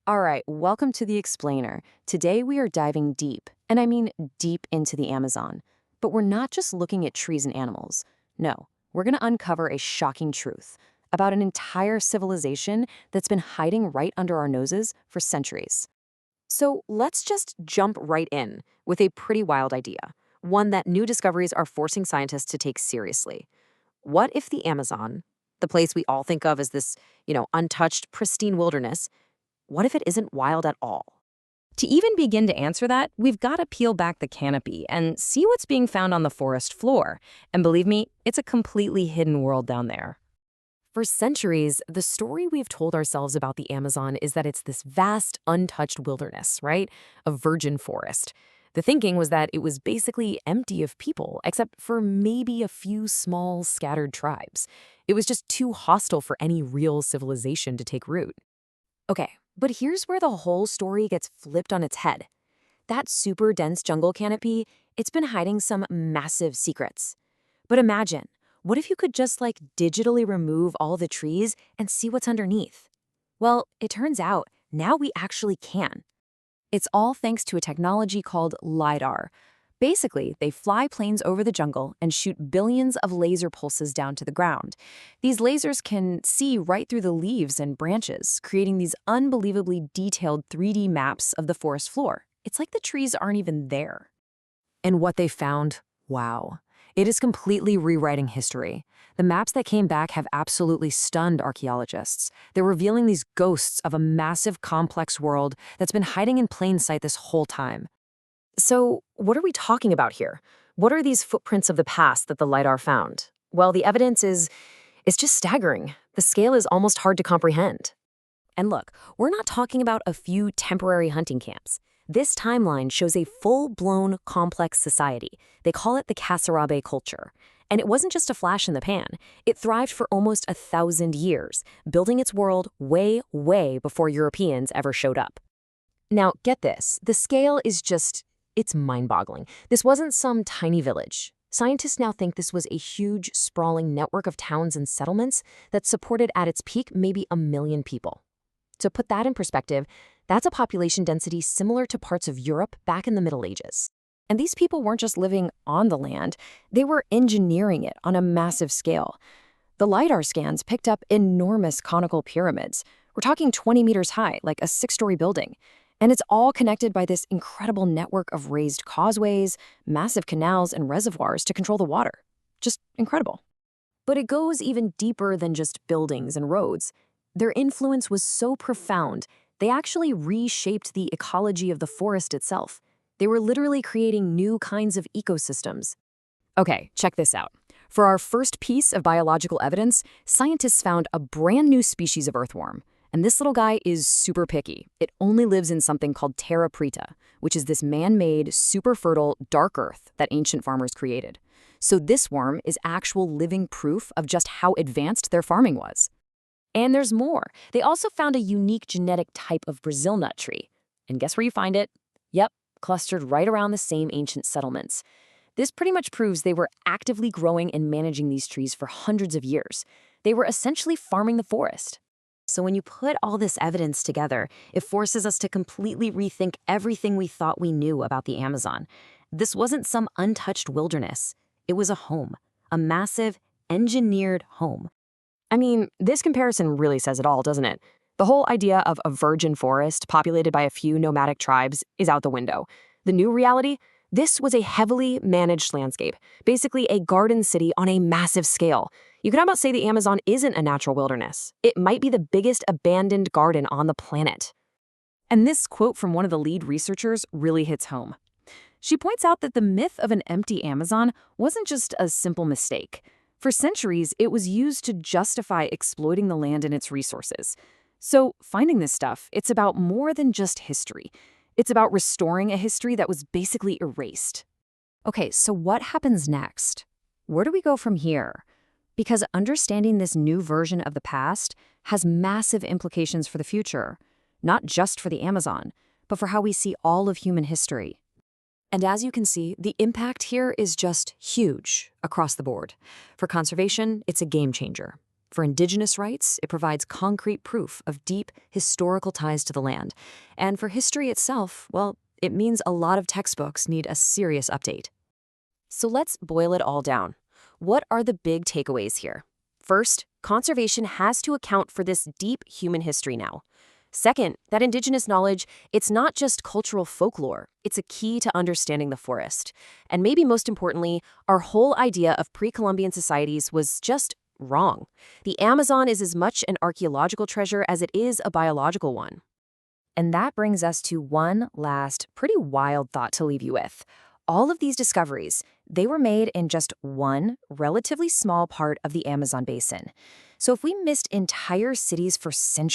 All right, welcome to The Explainer. Today we are diving deep, and I mean deep into the Amazon. But we're not just looking at trees and animals. No, we're going to uncover a shocking truth about an entire civilization that's been hiding right under our noses for centuries. So let's just jump right in with a pretty wild idea, one that new discoveries are forcing scientists to take seriously. What if the Amazon, the place we all think of as this, untouched, pristine wilderness, what if it isn't wild at all? To even begin to answer that, we've got to peel back the canopy and see what's being found on the forest floor. And believe me, it's a completely hidden world down there. For centuries, the story we've told ourselves about the Amazon is that it's this vast, untouched wilderness, right? A virgin forest. The thinking was that it was basically empty of people, except for maybe a few small, scattered tribes. It was just too hostile for any real civilization to take root. Okay, but here's where the whole story gets flipped on its head. That super dense jungle canopy, it's been hiding some massive secrets. But imagine, what if you could just digitally remove all the trees and see what's underneath? Well, it turns out now we actually can. It's all thanks to a technology called LiDAR. Basically, they fly planes over the jungle and shoot billions of laser pulses down to the ground. These lasers can see right through the leaves and branches, creating these unbelievably detailed 3D maps of the forest floor. It's like the trees aren't even there. And what they found, wow. It is completely rewriting history. The maps that came back have absolutely stunned archaeologists. They're revealing these ghosts of a massive, complex world that's been hiding in plain sight this whole time. So, what are we talking about here? What are these footprints of the past that the LiDAR found? Well, the evidence is just staggering. The scale is almost hard to comprehend. And look, we're not talking about a few temporary hunting camps. This timeline shows a full-blown, complex society. They call it the Kasarabe culture. And it wasn't just a flash in the pan. It thrived for almost 1,000 years, building its world way, way before Europeans ever showed up. Now, get this. The scale is it's mind-boggling. This wasn't some tiny village. Scientists now think this was a huge, sprawling network of towns and settlements that supported at its peak maybe 1 million people. To put that in perspective, that's a population density similar to parts of Europe back in the Middle Ages. And these people weren't just living on the land, they were engineering it on a massive scale. The LiDAR scans picked up enormous conical pyramids. We're talking 20 meters high, like a 6-story building. And it's all connected by this incredible network of raised causeways, massive canals, and reservoirs to control the water. Just incredible. But it goes even deeper than just buildings and roads. Their influence was so profound, they actually reshaped the ecology of the forest itself. They were literally creating new kinds of ecosystems. Okay, check this out. For our first piece of biological evidence, scientists found a brand new species of earthworm. And this little guy is super picky. It only lives in something called terra preta, which is this man-made, super fertile, dark earth that ancient farmers created. So this worm is actual living proof of just how advanced their farming was. And there's more. They also found a unique genetic type of Brazil nut tree. And guess where you find it? Yep, clustered right around the same ancient settlements. This pretty much proves they were actively growing and managing these trees for hundreds of years. They were essentially farming the forest. So when you put all this evidence together, it forces us to completely rethink everything we thought we knew about the Amazon. This wasn't some untouched wilderness. It was a home, a massive, engineered home. I mean, this comparison really says it all, doesn't it? The whole idea of a virgin forest populated by a few nomadic tribes is out the window. The new reality? This was a heavily managed landscape, basically a garden city on a massive scale. You could almost say the Amazon isn't a natural wilderness. It might be the biggest abandoned garden on the planet. And this quote from one of the lead researchers really hits home. She points out that the myth of an empty Amazon wasn't just a simple mistake. For centuries, it was used to justify exploiting the land and its resources. So finding this stuff, it's about more than just history. It's about restoring a history that was basically erased. Okay, so what happens next? Where do we go from here? Because understanding this new version of the past has massive implications for the future, not just for the Amazon, but for how we see all of human history. And as you can see, the impact here is just huge across the board. For conservation, it's a game changer. For indigenous rights, it provides concrete proof of deep historical ties to the land. And for history itself, well, it means a lot of textbooks need a serious update. So let's boil it all down. What are the big takeaways here? First, conservation has to account for this deep human history now. Second, that indigenous knowledge, it's not just cultural folklore, it's a key to understanding the forest. And maybe most importantly, our whole idea of pre-Columbian societies was just wrong. The Amazon is as much an archaeological treasure as it is a biological one. And that brings us to one last, pretty wild thought to leave you with. All of these discoveries, they were made in just one relatively small part of the Amazon basin. So if we missed entire cities for centuries,